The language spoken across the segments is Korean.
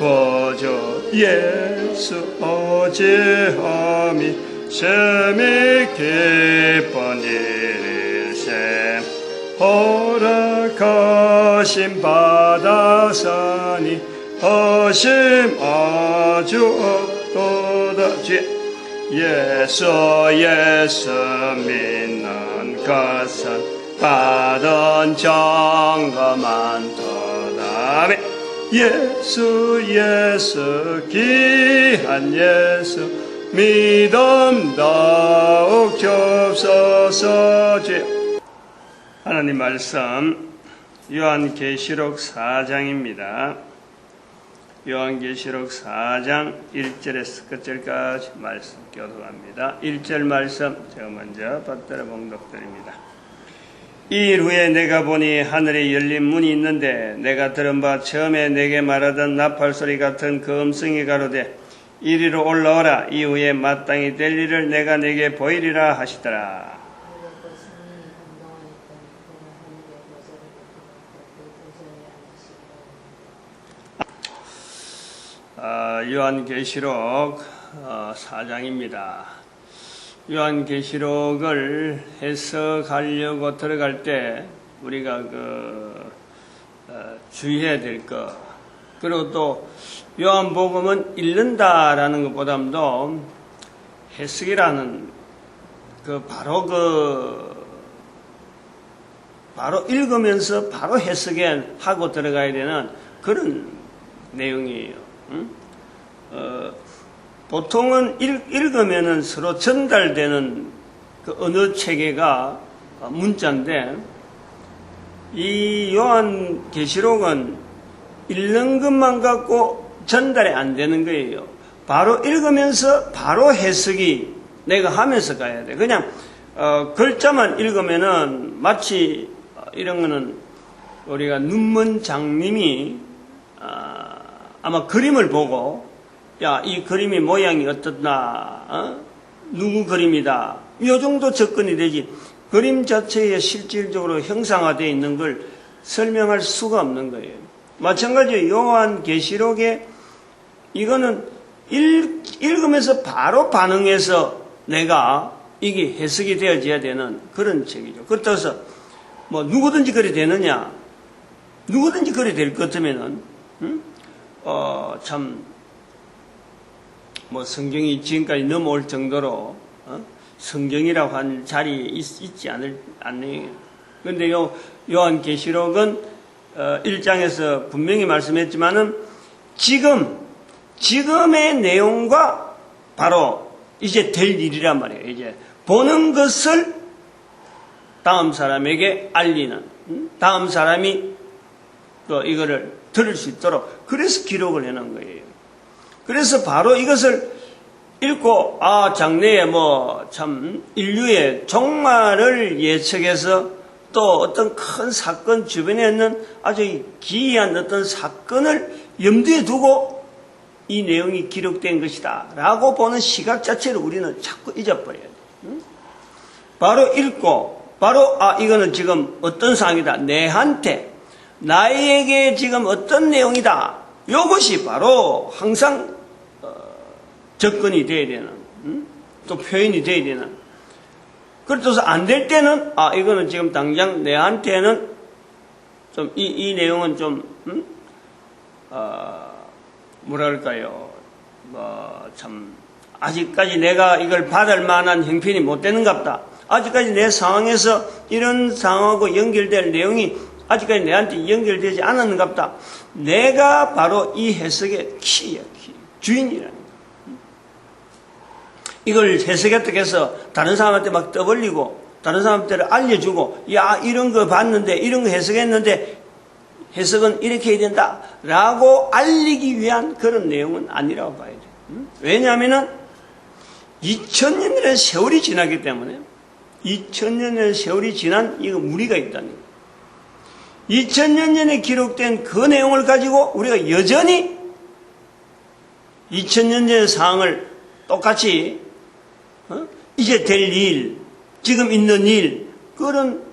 보조 예수 어지함이 셈이 기쁜 일세 허락하심 받아사니 허심 아주 없도다. 예수 믿는 것은 받은 정거 많도다. 예수 귀한 예수 믿음 더욱 좁소서. 하나님 말씀 요한계시록 4장입니다. 요한계시록 4장 1절에서 끝절까지 말씀 교독합니다. 1절 말씀 제가 먼저 받들어 봉독드립니다. 이 일 후에 내가 보니 하늘에 열린 문이 있는데 내가 들은 바 처음에 내게 말하던 나팔소리 같은 그 음성이 가로되 이리로 올라오라. 이후에 마땅히 될 일을 내가 내게 보이리라 하시더라. 요한계시록 4장입니다. 요한계시록을 해석하려고 들어갈 때 우리가 주의해야 될 것, 그리고 또 요한복음은 읽는다라는 것보다도 해석이라는 바로 읽으면서 바로 해석하고 들어가야 되는 그런 내용이에요. 보통은 읽으면은 서로 전달되는 그 언어 체계가 문자인데, 이 요한계시록은 읽는 것만 갖고 전달이 안 되는 거예요. 바로 읽으면서 바로 해석이 내가 하면서 가야 돼. 그냥 글자만 읽으면은 마치 이런 거는 우리가 눈먼 장님이 아마 그림을 보고 야, 이 그림의 모양이 어떻나, 누구 그림이다, 이 정도 접근이 되지, 그림 자체에 실질적으로 형상화되어 있는 걸 설명할 수가 없는 거예요. 마찬가지로 요한계시록에 이거는 읽으면서 바로 반응해서 내가 이게 해석이 되어져야 되는 그런 책이죠. 그렇다고 해서 뭐 누구든지 그리 되느냐, 누구든지 그리 될 것 같으면은 성경이 지금까지 넘어올 정도로 성경이라고 한 자리에 있지 않네요. 그런데 요한계시록은 1장에서 분명히 말씀했지만은 지금의 내용과 바로 이제 될 일이란 말이에요. 이제 보는 것을 다음 사람에게 알리는, 다음 사람이 또 이거를 들을 수 있도록 그래서 기록을 해놓은 거예요. 그래서 바로 이것을 읽고 장래에 인류의 종말을 예측해서 또 어떤 큰 사건 주변에 있는 아주 기이한 어떤 사건을 염두에 두고 이 내용이 기록된 것이다 라고 보는 시각 자체를 우리는 자꾸 잊어버려야 돼. 바로 읽고 바로 이거는 지금 어떤 상황이다, 나에게 지금 어떤 내용이다, 이것이 바로 항상 접근이 돼야 되는, 또 표현이 돼야 되는. 그렇다고 안 될 때는 이거는 지금 당장 내한테는 좀 이 내용은 좀 뭐랄까요, 아직까지 내가 이걸 받을 만한 형편이 못 되는갑다, 아직까지 내 상황에서 이런 상황하고 연결될 내용이 아직까지 내한테 연결되지 않았는갑다. 내가 바로 이 해석의 키야, 주인이라는 거야. 이걸 해석했다고 해서 다른 사람한테 막 떠벌리고 다른 사람한테 알려주고, 야, 이런 거 봤는데, 이런 거 해석했는데 해석은 이렇게 해야 된다 라고 알리기 위한 그런 내용은 아니라고 봐야 돼. 왜냐하면은 2000년이라는 세월이 지났기 때문에, 2000년의 세월이 지난 이거 무리가 있다는 거예요. 2000년 전에 기록된 그 내용을 가지고 우리가 여전히 2000년 전의 상황을 똑같이 이제 될 일, 지금 있는 일, 그런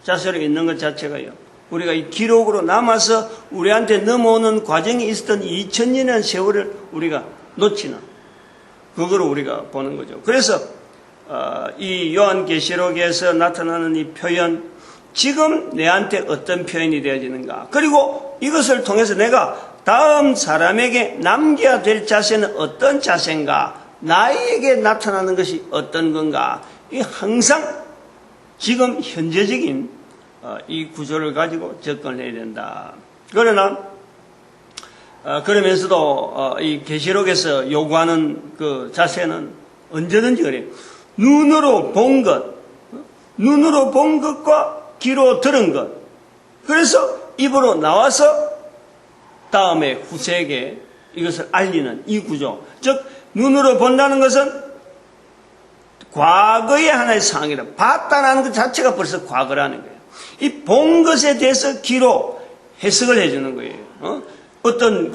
자세로 있는 것 자체가요, 우리가 이 기록으로 남아서 우리한테 넘어오는 과정에 있었던 2000년이라는 세월을 우리가 놓치는 그거를 우리가 보는 거죠. 그래서 이 요한계시록에서 나타나는 이 표현, 지금 내한테 어떤 표현이 되어지는가, 그리고 이것을 통해서 내가 다음 사람에게 남겨야 될 자세는 어떤 자세인가, 나에게 나타나는 것이 어떤 건가, 이 항상 지금 현재적인 이 구조를 가지고 접근을 해야 된다. 그러나 그러면서도 이 계시록에서 요구하는 그 자세는 언제든지 그래요. 눈으로 본 것과 귀로 들은 것. 그래서 입으로 나와서 다음에 후세에게 이것을 알리는 이 구조. 즉 눈으로 본다는 것은 과거의 하나의 상황이라, 봤다는 것 자체가 벌써 과거라는 거예요. 이 본 것에 대해서 귀로 해석을 해주는 거예요. 어떤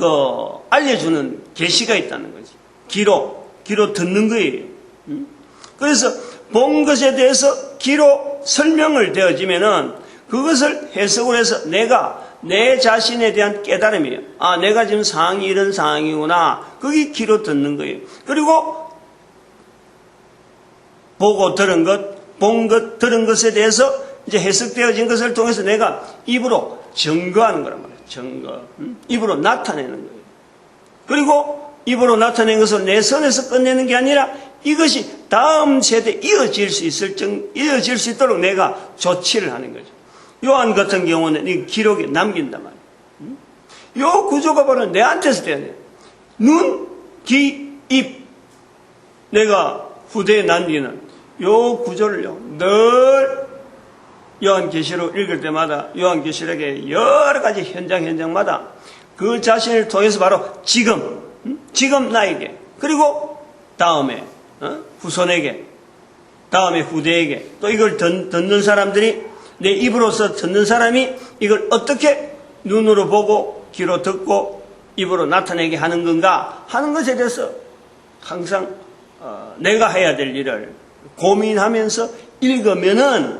알려주는 계시가 있다는 거지. 귀로 듣는 거예요. 그래서 본 것에 대해서 귀로 설명을 되어지면은 그것을 해석을 해서 내가 내 자신에 대한 깨달음이에요. 아, 내가 지금 상황이 이런 상황이구나. 그게 귀로 듣는 거예요. 그리고 보고 들은 것, 본 것, 들은 것에 대해서 이제 해석되어진 것을 통해서 내가 입으로 증거하는 거란 말이에요. 증거. 입으로 나타내는 거예요. 그리고 입으로 나타낸 것을 내 선에서 끝내는 게 아니라 이것이 다음 세대에 이어질 수 있도록 내가 조치를 하는 거죠. 요한 같은 경우는 이 기록에 남긴단 말이에요. 요 구조가 바로 내한테서 돼야 돼요. 눈, 귀, 입. 내가 후대에 남기는 요 구조를요, 늘 요한계시록 읽을 때마다 요한계시록의 여러 가지 현장마다 그 자신을 통해서 바로 지금 나에게, 그리고 다음에 후손에게, 다음에 후대에게, 또 이걸 듣는 사람들이, 내 입으로서 듣는 사람이 이걸 어떻게 눈으로 보고 귀로 듣고 입으로 나타내게 하는 건가 하는 것에 대해서 항상 내가 해야 될 일을 고민하면서 읽으면은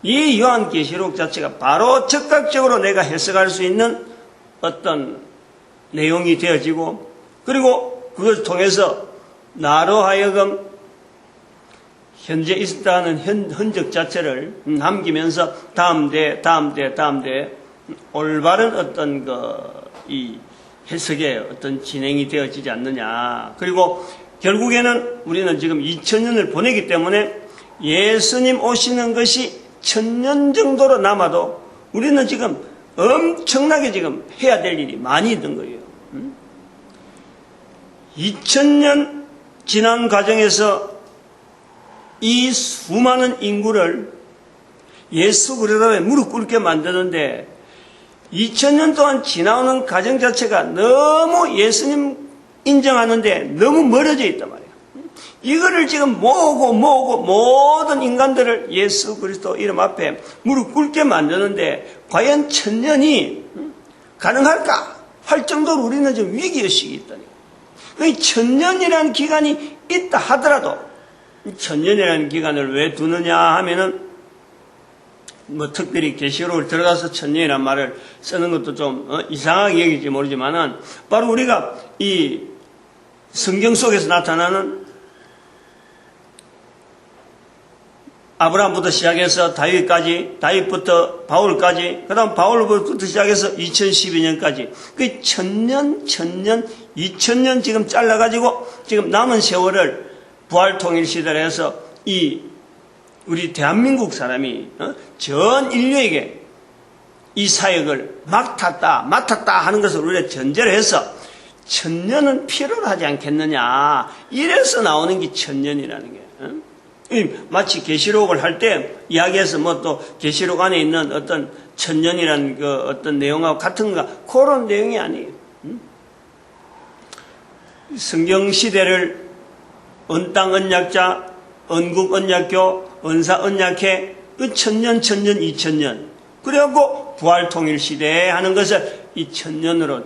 이 요한계시록 자체가 바로 즉각적으로 내가 해석할 수 있는 어떤 내용이 되어지고, 그리고 그것을 통해서 나로 하여금 현재 있었다는 흔적 자체를 남기면서 다음 대 올바른 어떤 이 해석의 어떤 진행이 되어지지 않느냐. 그리고 결국에는 우리는 지금 2000년을 보내기 때문에 예수님 오시는 것이 1000년 정도로 남아도 우리는 지금 엄청나게 지금 해야 될 일이 많이 있는 거예요. 2000년 지난 과정에서 이 수많은 인구를 예수 그리스도에 무릎 꿇게 만드는데 2000년 동안 지나오는 과정 자체가 너무 예수님 인정하는데 너무 멀어져 있단 말이에요. 이거를 지금 모으고 모든 인간들을 예수 그리스도 이름 앞에 무릎 꿇게 만드는데 과연 1000년이 가능할까 할 정도로 우리는 지금 위기의식이 있다니. 그 1000년이라는 기간이 있다 하더라도 1000년이라는 기간을 왜 두느냐 하면은 특별히 계시록을 들어가서 1000년이라는 말을 쓰는 것도 좀 이상하게 여길지 모르지만은 바로 우리가 이 성경 속에서 나타나는 아브라함부터 시작해서 다윗부터 바울까지, 그 다음 바울부터 시작해서 2012년까지, 그 1000년, 2000년 지금 잘라가지고 지금 남은 세월을 부활통일시대를 해서 우리 대한민국 사람이 전 인류에게 이 사역을 맡았다 하는 것을 우리가 전제로 해서 1000년은 필요로 하지 않겠느냐. 이래서 나오는 게 1000년이라는 게. 마치 계시록을 할 때 이야기해서 또 계시록 안에 있는 어떤 1000년이라는 그 어떤 내용하고 같은가, 그런 내용이 아니에요. 성경 시대를 언땅 언약자, 언국 언약교, 언사 언약회, 그 1000년, 2000년. 그래갖고 부활통일 시대에 하는 것을 이 1000년으로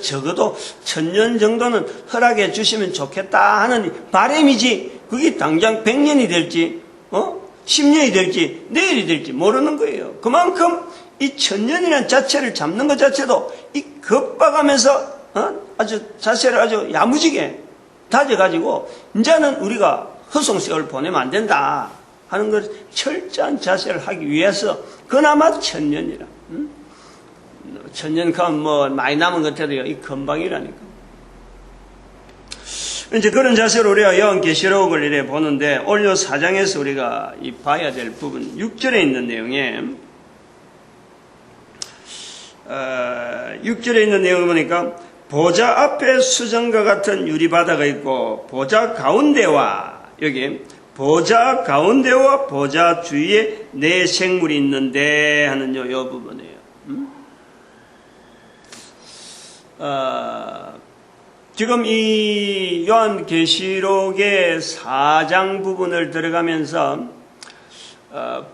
적어도 1000년 정도는 허락해 주시면 좋겠다 하는 바람이지, 그게 당장 100년이 될지 10년이 될지 내일이 될지 모르는 거예요. 그만큼 이 천년이라는 자체를 잡는 것 자체도 이 겁박하면서 아주 자세를 아주 야무지게 다져가지고 이제는 우리가 허송세월 보내면 안 된다 하는 걸 철저한 자세를 하기 위해서 그나마 천년이라. 천년 가면 뭐 많이 남은 것 같아도 이 금방이라니까. 이제 그런 자세로 우리가 요한계시록을 이래 보는데 오늘 4장에서 우리가 이 봐야 될 부분 6절에 있는 내용에 6절에 있는 내용을 보니까 보좌 앞에 수정과 같은 유리바다가 있고 보좌 가운데와 여기 보좌 가운데와 보좌 주위에 네 생물이 있는데 하는 요 부분이에요. 지금 이 요한계시록의 4장 부분을 들어가면서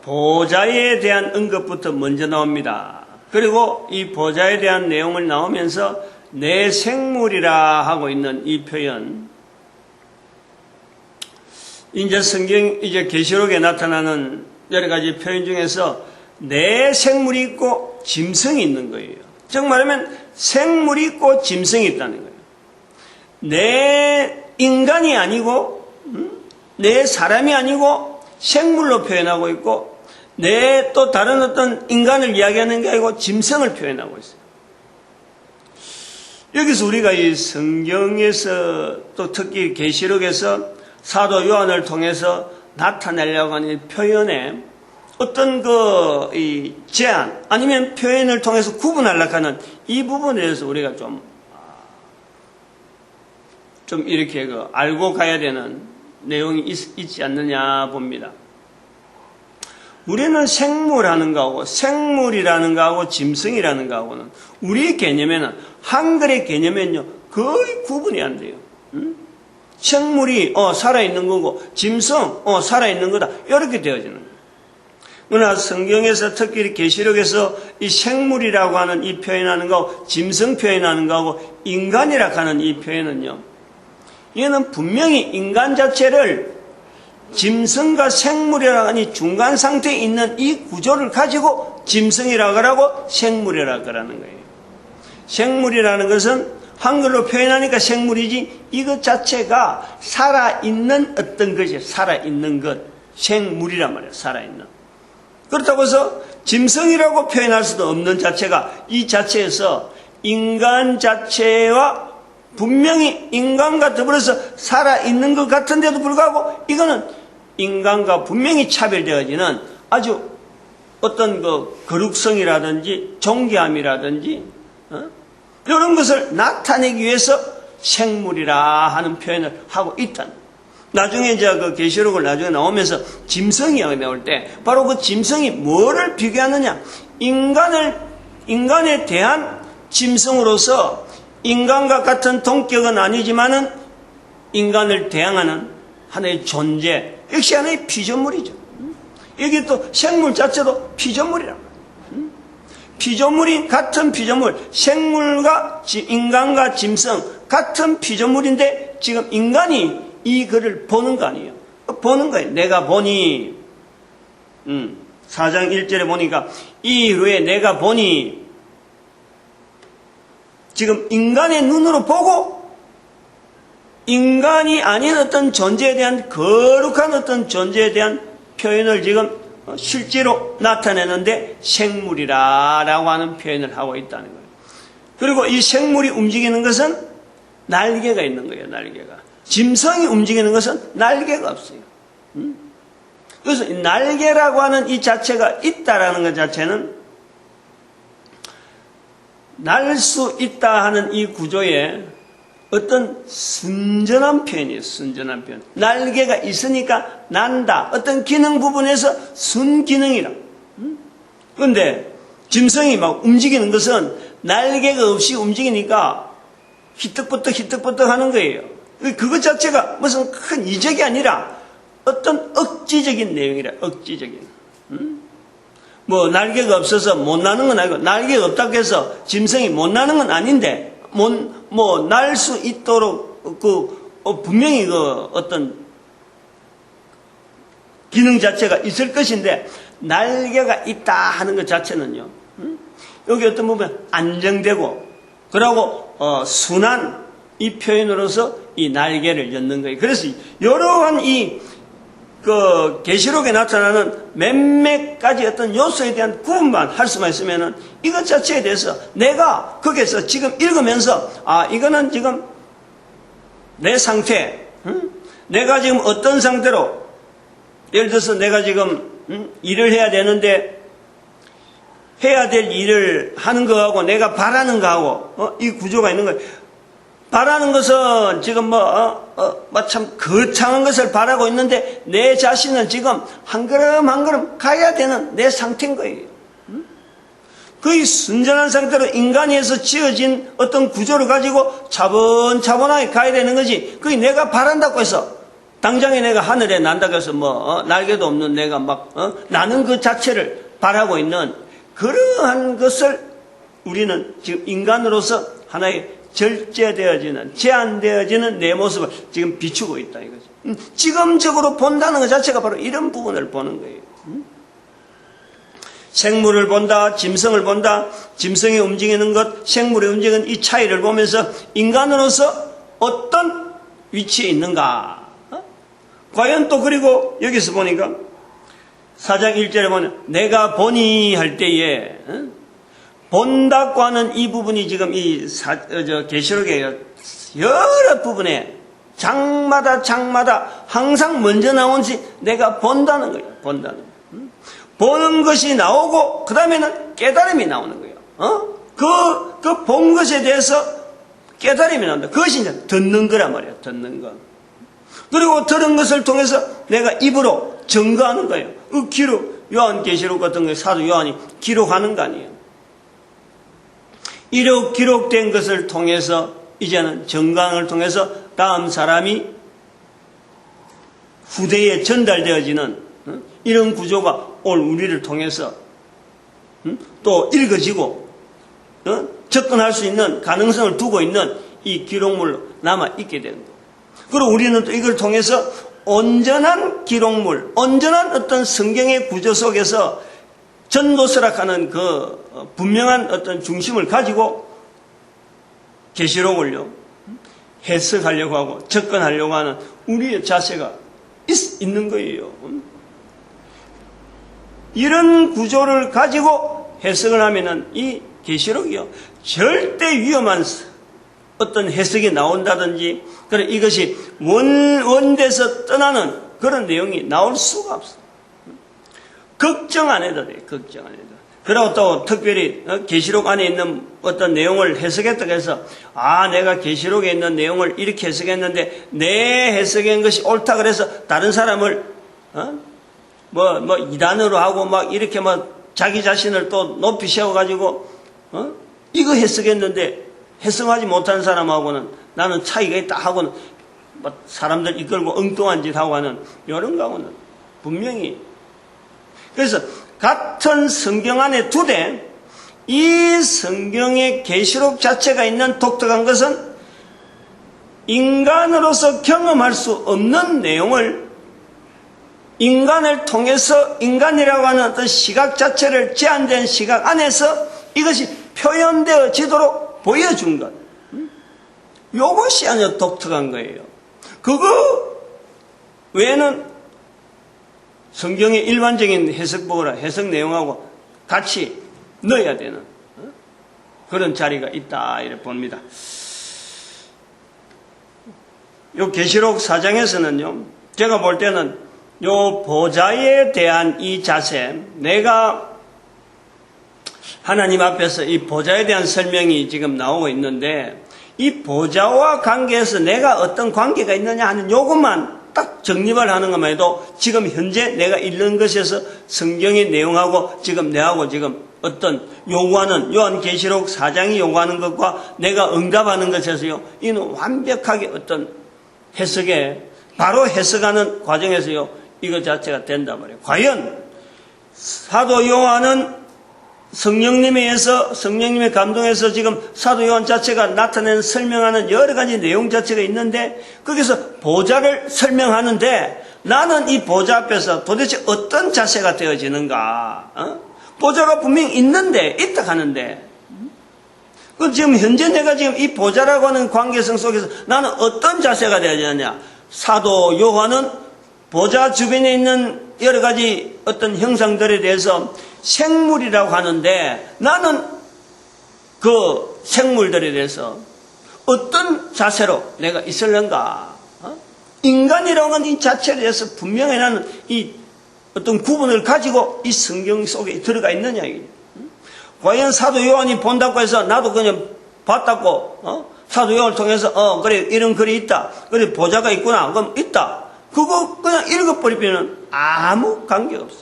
보좌에 대한 언급부터 먼저 나옵니다. 그리고 이 보좌에 대한 내용을 나오면서 내 생물이라 하고 있는 이 표현, 이제 성경 이제 계시록에 나타나는 여러 가지 표현 중에서 내 생물이 있고 짐승이 있는 거예요. 즉 말하면 생물이 있고 짐승이 있다는 거예요. 내 인간이 아니고 내 사람이 아니고 생물로 표현하고 있고 내 또 다른 어떤 인간을 이야기하는 게 아니고 짐승을 표현하고 있어요. 여기서 우리가 이 성경에서 또 특히 계시록에서 사도 요한을 통해서 나타내려고 하는 표현에 어떤 이 제한 아니면 표현을 통해서 구분하려고 하는 이 부분에 대해서 우리가 좀 이렇게 알고 가야 되는 내용이 있지 않느냐 봅니다. 우리는 생물이라는 거하고 짐승이라는 거하고는 우리의 개념에는 한글의 개념에는요 거의 구분이 안 돼요. 생물이 살아있는 거고 짐승 살아있는 거다 이렇게 되어지는 거예요. 그러나 성경에서 특히 계시록에서 이 생물이라고 하는 이 표현하는 거, 짐승 표현하는 거하고 인간이라고 하는 이 표현은요, 얘는 분명히 인간 자체를 짐승과 생물이라고 하는 이 중간 상태에 있는 이 구조를 가지고 짐승이라고 하고 생물이라고 하는 거예요. 생물이라는 것은 한글로 표현하니까 생물이지 이것 자체가 살아있는 어떤 것이 살아있는 것, 생물이란 말이에요. 살아있는. 그렇다고 해서 짐승이라고 표현할 수도 없는 자체가 이 자체에서 인간 자체와 분명히 인간과 더불어서 살아있는 것 같은데도 불구하고 이거는 인간과 분명히 차별되어지는 아주 어떤 거룩성이라든지 존귀함이라든지 이런 것을 나타내기 위해서 생물이라 하는 표현을 하고 있다는 거예요. 나중에 이제 계시록을 나중에 나오면서 짐승이 나올 때 바로 그 짐승이 뭐를 비교하느냐? 인간에 대한 짐승으로서 인간과 같은 동격은 아니지만은 인간을 대항하는 하나의 존재, 역시 하나의 피조물이죠. 여기 또 생물 자체도 피조물이란 말이에요. 피조물이 같은 피조물, 생물과 인간과 짐승 같은 피조물인데 지금 인간이 이 글을 보는 거 아니에요. 보는 거예요. 내가 보니 4장 1절에 보니까 이 후에 내가 보니 지금 인간의 눈으로 보고 인간이 아닌 어떤 존재에 대한 거룩한 어떤 존재에 대한 표현을 지금 실제로 나타내는데 생물이라고 하는 표현을 하고 있다는 거예요. 그리고 이 생물이 움직이는 것은 날개가 있는 거예요. 날개가. 짐승이 움직이는 것은 날개가 없어요. 그래서 날개라고 하는 이 자체가 있다라는 것 자체는 날 수 있다 하는 이 구조에 어떤 순전한 표현이에요. 순전한 표현. 날개가 있으니까 난다. 어떤 기능 부분에서 순기능이라. 그런데 짐승이 막 움직이는 것은 날개가 없이 움직이니까 히뜩버떡 하는 거예요. 그것 자체가 무슨 큰 이적이 아니라 어떤 억지적인 내용이라. 억지적인. 뭐 날개가 없어서 못 나는 건 아니고 날개가 없다고 해서 짐승이 못 나는 건 아닌데 뭐 날 수 있도록 분명히 어떤 기능 자체가 있을 것인데 날개가 있다 하는 것 자체는요 여기 어떤 부분 안정되고 그러고 순한 이 표현으로서 이 날개를 엿는 거예요. 그래서 여러한 이 계시록에 나타나는 몇몇 가지 어떤 요소에 대한 구분만 할 수만 있으면은 이것 자체에 대해서 내가 거기에서 지금 읽으면서 이거는 지금 내 상태, 내가 지금 어떤 상태로, 예를 들어서 내가 지금 일을 해야 되는데 해야 될 일을 하는 거하고 내가 바라는 거하고 이 구조가 있는 거예요. 바라는 것은 지금 참 거창한 것을 바라고 있는데 내 자신은 지금 한 걸음 한 걸음 가야 되는 내 상태인 거예요. 거의 순전한 상태로 인간에서 지어진 어떤 구조를 가지고 차분차분하게 가야 되는 거지. 거의 내가 바란다고 해서 당장에 내가 하늘에 난다고 해서 날개도 없는 내가 나는 그 자체를 바라고 있는 그러한 것을 우리는 지금 인간으로서 하나의 절제되어지는, 제한되어지는 내 모습을 지금 비추고 있다 이거죠. 지금적으로 본다는 것 자체가 바로 이런 부분을 보는 거예요. 생물을 본다, 짐승을 본다, 짐승이 움직이는 것, 생물이 움직이는 이 차이를 보면서 인간으로서 어떤 위치에 있는가. 과연 또 그리고 여기서 보니까 4장 1절에 보면 내가 보니 할 때에 본다고 하는 이 부분이 지금 이 계시록의 여러 부분에 장마다 항상 먼저 나오는지 내가 본다는 거예요. 본다는 거예요. 보는 것이 나오고 그 다음에는 깨달음이 나오는 거예요. 그 본 것에 대해서 깨달음이 나온다. 그것이 이제 듣는 거란 말이에요. 듣는 거. 그리고 들은 것을 통해서 내가 입으로 증거하는 거예요. 그 기록, 요한계시록 같은 거 사도 요한이 기록하는 거 아니에요. 이렇게 기록된 것을 통해서 이제는 정강을 통해서 다음 사람이 후대에 전달되어지는 이런 구조가 오늘 우리를 통해서 또 읽어지고 접근할 수 있는 가능성을 두고 있는 이 기록물로 남아있게 되는 거예요. 그리고 우리는 또 이걸 통해서 온전한 기록물, 온전한 어떤 성경의 구조 속에서 전도서락하는 그 분명한 어떤 중심을 가지고 계시록을요 해석하려고 하고 접근하려고 하는 우리의 자세가 있는 거예요. 이런 구조를 가지고 해석을 하면은 이 계시록이요 절대 위험한 어떤 해석이 나온다든지 그래 이것이 원대에서 떠나는 그런 내용이 나올 수가 없어. 걱정 안 해도 돼. 걱정 안 해도. 그리고 또 특별히 계시록 안에 있는 어떤 내용을 해석했다고 해서 내가 계시록에 있는 내용을 이렇게 해석했는데 내 해석한 것이 옳다 그래서 다른 사람을 이단으로 하고 막 이렇게 자기 자신을 또 높이 세워가지고 이거 해석했는데 해석하지 못한 사람하고는 나는 차이가 있다 하고는 사람들 이끌고 엉뚱한 짓 하고 하는 이런 거하고는 분명히 그래서 같은 성경 안에 두되 이 성경의 계시록 자체가 있는 독특한 것은 인간으로서 경험할 수 없는 내용을 인간을 통해서 인간이라고 하는 어떤 시각 자체를 제한된 시각 안에서 이것이 표현되어지도록 보여준 것. 이것이 아주 독특한 거예요. 그거 외에는 성경의 일반적인 해석보거나 해석 내용하고 같이 넣어야 되는 그런 자리가 있다 이렇게 봅니다. 요 계시록 4장에서는요 제가 볼 때는 요 보좌에 대한 이 자세, 내가 하나님 앞에서 이 보좌에 대한 설명이 지금 나오고 있는데 이 보좌와 관계에서 내가 어떤 관계가 있느냐 하는 요것만 딱 정립을 하는 것만 해도 지금 현재 내가 읽는 것에서 성경의 내용하고 지금 내하고 지금 어떤 요구하는 요한계시록 4장이 요구하는 것과 내가 응답하는 것에서요 이는 완벽하게 어떤 해석에 바로 해석하는 과정에서요 이것 자체가 된단 말이에요. 과연 사도 요한은 성령님에 의해서 성령님의 감동에서 지금 사도 요한 자체가 나타내는 설명하는 여러 가지 내용 자체가 있는데 거기서 보좌를 설명하는데 나는 이 보좌 앞에서 도대체 어떤 자세가 되어지는가? 보좌가 분명히 있는데, 있다 하는데, 그 지금 현재 내가 지금 이 보좌라고 하는 관계성 속에서 나는 어떤 자세가 되어야 되느냐? 사도 요한은 보좌 주변에 있는 여러 가지 어떤 형상들에 대해서 생물이라고 하는데, 나는 그 생물들에 대해서 어떤 자세로 내가 있을는가? 인간이라고 하는 이 자체에 대해서 분명히 나는 이 어떤 구분을 가지고 이 성경 속에 들어가 있느냐. 과연 사도 요한이 본다고 해서 나도 그냥 봤다고, 사도 요한을 통해서, 그래, 이런 글이 있다. 그래, 보좌가 있구나. 그럼 있다. 그거 그냥 읽어버리면 아무 관계가 없어.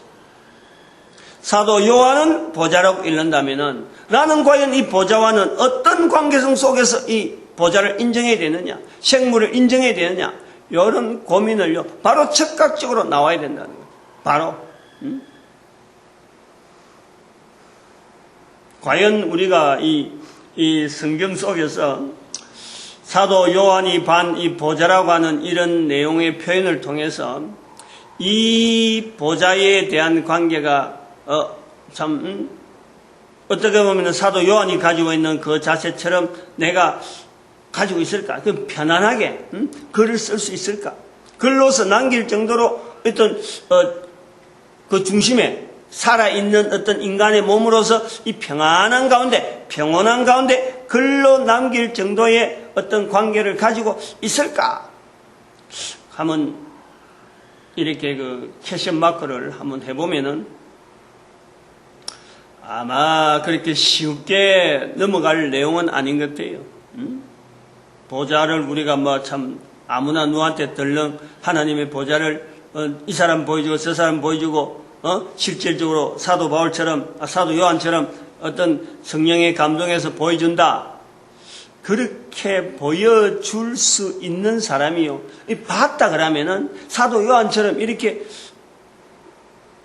사도 요한은 보좌라고 읽는다면은 나는 과연 이 보좌와는 어떤 관계성 속에서 이 보좌를 인정해야 되느냐, 생물을 인정해야 되느냐, 이런 고민을요, 바로 즉각적으로 나와야 된다는 거예요. 바로. 과연 우리가 이 성경 속에서 사도 요한이 반 이 보좌라고 하는 이런 내용의 표현을 통해서 이 보좌에 대한 관계가 참 어떻게 보면 사도 요한이 가지고 있는 그 자세처럼 내가 가지고 있을까? 그 편안하게 글을 쓸 수 있을까? 글로서 남길 정도로 어떤 그 중심에 살아있는 어떤 인간의 몸으로서 이 평안한 가운데, 평온한 가운데 글로 남길 정도의 어떤 관계를 가지고 있을까? 하면 이렇게 그 캐션 마크를 한번 해보면은 아마 그렇게 쉽게 넘어갈 내용은 아닌 것 같아요. 보좌를 우리가 뭐 참 아무나 누구한테 들렁 하나님의 보좌를 이 사람 보여주고 저 사람 보여주고 실질적으로 사도 바울처럼 사도 요한처럼 어떤 성령의 감동에서 보여준다. 그렇게 보여줄 수 있는 사람이요. 봤다 그러면은 사도 요한처럼 이렇게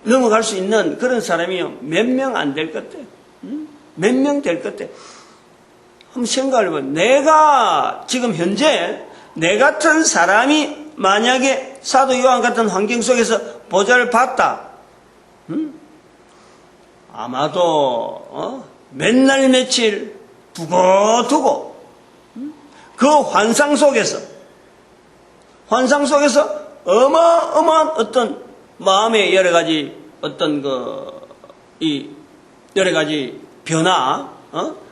넘어갈 수 있는 그런 사람이요. 몇 명 안 될 것 같아. 몇 명 될 것 같아. 한번 생각을 해봐. 내가 지금 현재 내 같은 사람이 만약에 사도 요한 같은 환경 속에서 보좌를 봤다. 아마도 맨날 며칠 두고두고 그 환상 속에서 어마어마한 어떤 마음의 여러 가지 어떤 이 여러 가지 변화,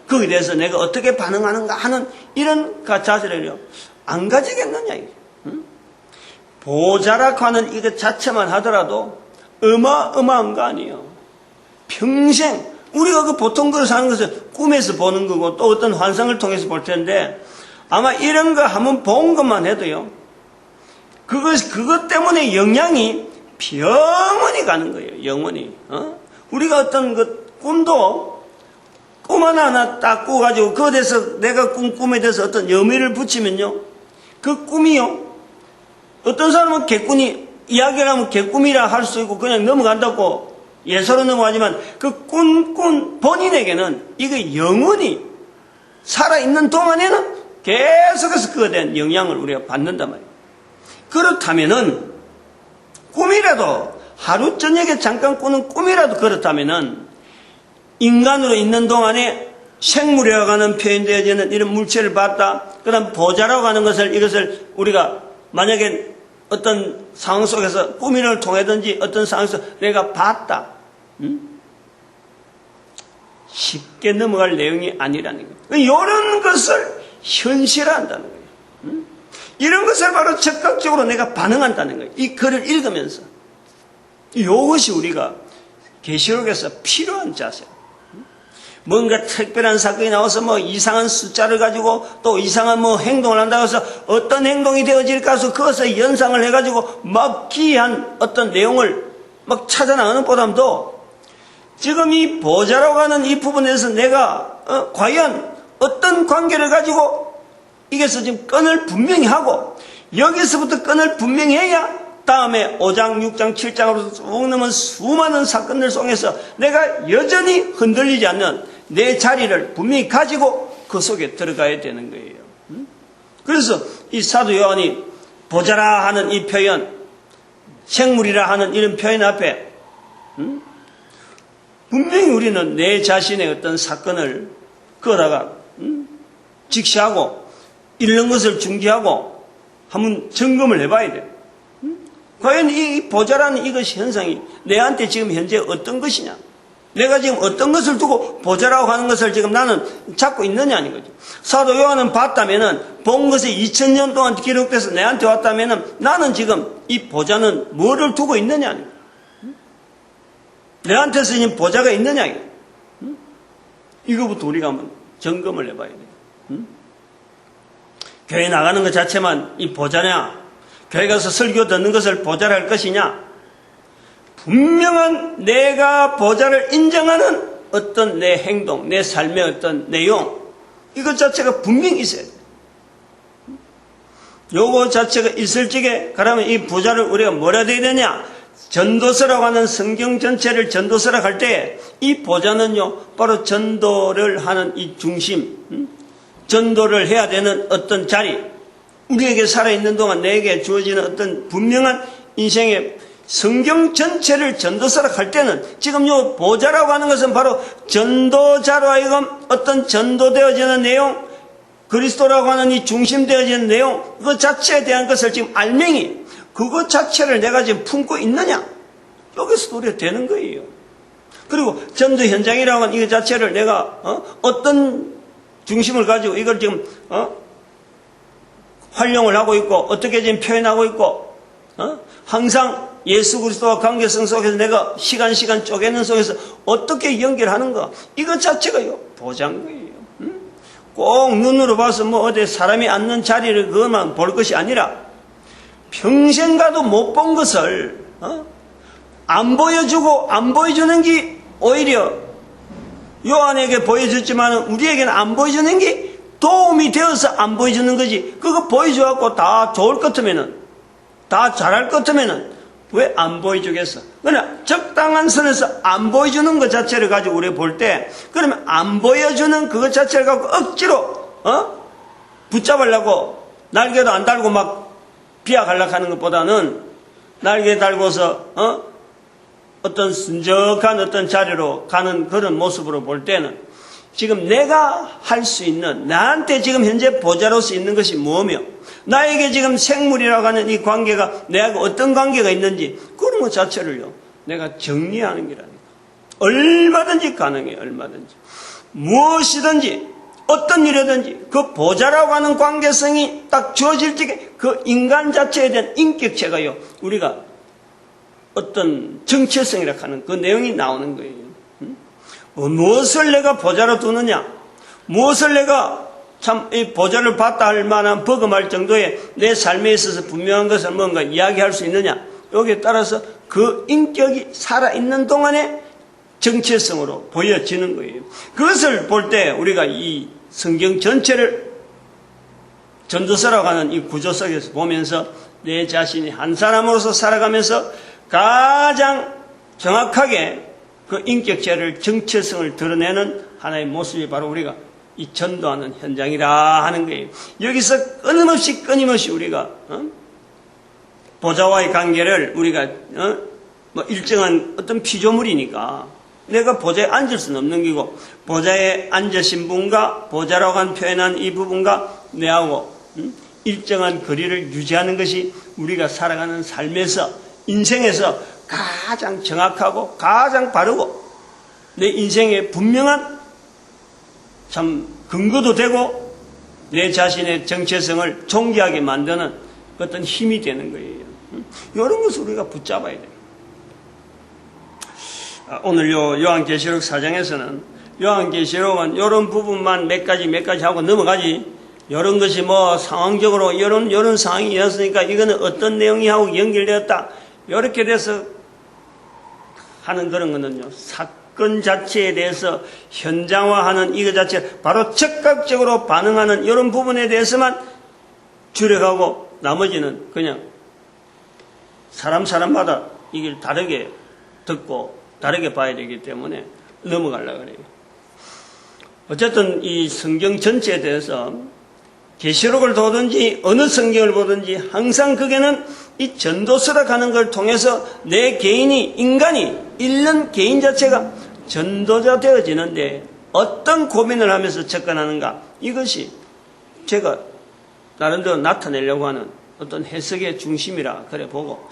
거기에 대해서 내가 어떻게 반응하는가 하는 이런 자세를요 안 가지겠느냐. 보좌라고 하는 이것 자체만 하더라도 어마어마한 거 아니에요. 평생 우리가 그 보통 그 사는 것을 꿈에서 보는 거고 또 어떤 환상을 통해서 볼 텐데 아마 이런 거 한번 본 것만 해도요. 그것 때문에 영향이 영원히 가는 거예요. 영원히. 우리가 어떤 그 꿈도 꿈 하나 딱 꾸가지고 그거에 대해서 내가 꿈에 대해서 어떤 의미를 붙이면요. 그 꿈이요. 어떤 사람은 개꾼이 이야기를 하면 개꿈이라 할 수 있고 그냥 넘어간다고 예서로 넘어가지만 그 꿈꾼 본인에게는 이게 영원히 살아있는 동안에는 계속해서 그거에 대한 영향을 우리가 받는단 말이에요. 그렇다면은 꿈이라도 하루 저녁에 잠깐 꾸는 꿈이라도 그렇다면은 인간으로 있는 동안에 생물이라고 하는 표현되어지는 이런 물체를 봤다. 그 다음 보좌라고 하는 이것을 우리가 만약에 어떤 상황 속에서 꿈을 통해든지 어떤 상황에서 내가 봤다. 쉽게 넘어갈 내용이 아니라는 거예요. 이런 것을 현실화한다는 거예요. 이런 것을 바로 적극적으로 내가 반응한다는 거예요. 이 글을 읽으면서. 이것이 우리가 계시록에서 필요한 자세예요. 뭔가 특별한 사건이 나와서 뭐 이상한 숫자를 가지고 또 이상한 뭐 행동을 한다고 해서 어떤 행동이 되어질까 해서 그것을 연상을 해가지고 막 기이한 어떤 내용을 막 찾아나가는 보담도 지금 이 보좌라고 하는 이 부분에서 내가 과연 어떤 관계를 가지고 이게서 지금 끈을 분명히 하고 여기서부터 끈을 분명히 해야 다음에 5장, 6장, 7장으로 쭉 넘은 수많은 사건들 속에서 내가 여전히 흔들리지 않는 내 자리를 분명히 가지고 그 속에 들어가야 되는 거예요. 그래서 이 사도 요한이 보좌라 하는 이 표현, 생물이라 하는 이런 표현 앞에 분명히 우리는 내 자신의 어떤 사건을 그러다가 직시하고 잃는 것을 중지하고 한번 점검을 해봐야 돼요. 과연 이 보좌라는 이것이 현상이 내한테 지금 현재 어떤 것이냐? 내가 지금 어떤 것을 두고 보좌라고 하는 것을 지금 나는 잡고 있느냐는 거죠. 사도 요한은 봤다면은 본 것이 2000년 동안 기록돼서 내한테 왔다면은 나는 지금 이 보좌는 뭐를 두고 있느냐는 거예요. 내한테 지금 보좌가 있느냐? 이거부터 우리가 한번 점검을 해봐야 돼요. 교회 나가는 것 자체만 이 보좌냐? 교회 가서 설교 듣는 것을 보좌라 할 것이냐? 분명한 내가 보좌를 인정하는 어떤 내 행동, 내 삶의 어떤 내용, 이것 자체가 분명히 있어야 돼요. 요거 자체가 있을 적에, 그러면 이 보좌를 우리가 뭐라 해야 되느냐? 전도서라고 하는 성경 전체를 전도서라고 할 때, 이 보좌는요, 바로 전도를 하는 이 중심, 전도를 해야 되는 어떤 자리, 우리에게 살아있는 동안 내게 주어지는 어떤 분명한 인생의 성경 전체를 전도서라고 할 때는 지금 요 보좌라고 하는 것은 바로 전도자로 하여금 어떤 전도되어지는 내용, 그리스도라고 하는 이 중심되어지는 내용, 그 자체에 대한 것을 지금 알맹이, 그것 자체를 내가 지금 품고 있느냐? 여기서 우리가 되는 거예요. 그리고 전도 현장이라고 하는 이거 자체를 내가 어떤 중심을 가지고 이걸 지금 활용을 하고 있고 어떻게 지금 표현하고 있고 항상 예수 그리스도와 관계성 속에서 내가 시간 쪼개는 속에서 어떻게 연결하는가, 이것 자체가요 보장 거예요. 꼭 눈으로 봐서 뭐 어디 사람이 앉는 자리를 그것만 볼 것이 아니라 평생 가도 못 본 것을 안 보여주고 안 보여주는 게 오히려 요한에게 보여줬지만 우리에게는 안 보여주는 게 도움이 되어서 안 보여주는 거지. 그거 보여줘갖고 다 좋을 것 같으면은, 다 잘할 것 같으면은 왜 안 보여주겠어? 그러나 적당한 선에서 안 보여주는 것 자체를 가지고 우리가 볼 때, 그러면 안 보여주는 그것 자체를 갖고 억지로 붙잡으려고 날개도 안 달고 막 비약하려고 하는 것보다는 날개 달고서 어떤 순적한 어떤 자리로 가는 그런 모습으로 볼 때는 지금 내가 할 수 있는, 나한테 지금 현재 보좌로서 있는 것이 뭐며 나에게 지금 생물이라고 하는 이 관계가 내가 어떤 관계가 있는지 그런 것 자체를요 내가 정리하는 게라니까. 얼마든지 가능해요. 얼마든지 무엇이든지 어떤 일이든지 그 보좌라고 하는 관계성이 딱 주어질 적에 그 인간 자체에 대한 인격체가요 우리가 어떤 정체성이라고 하는 그 내용이 나오는 거예요. 무엇을 내가 보좌로 두느냐, 무엇을 내가 참 이 보좌를 받다 할 만한 버금할 정도의 내 삶에 있어서 분명한 것을 뭔가 이야기할 수 있느냐, 여기에 따라서 그 인격이 살아있는 동안에 정체성으로 보여지는 거예요. 그것을 볼 때 우리가 이 성경 전체를 전도서라고 하는 이 구조 속에서 보면서 내 자신이 한 사람으로서 살아가면서 가장 정확하게 그 인격체를, 정체성을 드러내는 하나의 모습이 바로 우리가 이 전도하는 현장이라 하는 거예요. 여기서 끊임없이 우리가 보좌와의 관계를 우리가 뭐 일정한 어떤 피조물이니까 내가 보좌에 앉을 수는 없는 거고, 보좌에 앉으신 분과 보좌라고 한 표현한 이 부분과 내하고 일정한 거리를 유지하는 것이 우리가 살아가는 삶에서, 인생에서 가장 정확하고 가장 바르고 내 인생의 분명한 참 근거도 되고 내 자신의 정체성을 존귀하게 만드는 어떤 힘이 되는 거예요. 이런 것을 우리가 붙잡아야 돼요. 오늘 요한계시록 4장에서는 요한계시록은 이런 부분만 몇 가지 하고 넘어가지, 이런 것이 뭐 상황적으로 이런 상황이 있었으니까 이거는 어떤 내용이 하고 연결되었다 이렇게 돼서 하는 그런 거는요, 사건 자체에 대해서 현장화하는 이거 자체, 바로 즉각적으로 반응하는 이런 부분에 대해서만 주력하고 나머지는 그냥 사람마다 이걸 다르게 듣고 다르게 봐야 되기 때문에 넘어가려고 그래요. 어쨌든 이 성경 전체에 대해서 계시록을 보든지 어느 성경을 보든지 항상 그게는 이 전도서라 하는 걸 통해서 내 개인이, 인간이, 읽는 개인 자체가 전도자 되어지는데 어떤 고민을 하면서 접근하는가, 이것이 제가 나름대로 나타내려고 하는 어떤 해석의 중심이라 그래 보고,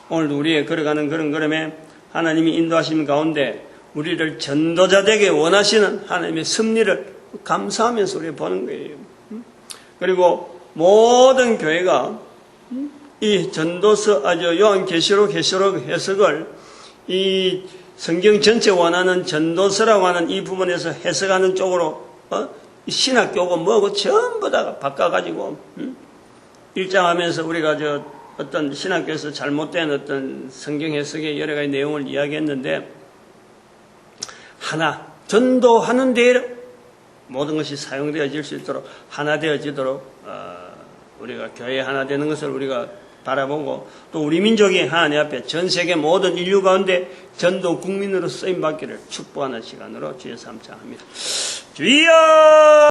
오늘도 우리의 걸어가는 그런 걸음에 하나님이 인도하시는 가운데 우리를 전도자 되게 원하시는 하나님의 섭리를 감사하면서 우리가 보는 거예요. 그리고 모든 교회가 이 전도서, 요한계시록 해석을 이 성경 전체 원하는 전도서라고 하는 이 부분에서 해석하는 쪽으로 신학교고 뭐고 전부 다 바꿔가지고 일장하면서 우리가 어떤 신학교에서 잘못된 어떤 성경 해석의 여러 가지 내용을 이야기했는데, 하나 전도하는 데 모든 것이 사용되어질 수 있도록 하나 되어지도록 우리가 교회 하나 되는 것을 우리가 바라보고, 또 우리 민족이 하나님 앞에 전 세계 모든 인류 가운데 전도 국민으로 쓰임받기를 축복하는 시간으로 주의 삼창합니다. 주여!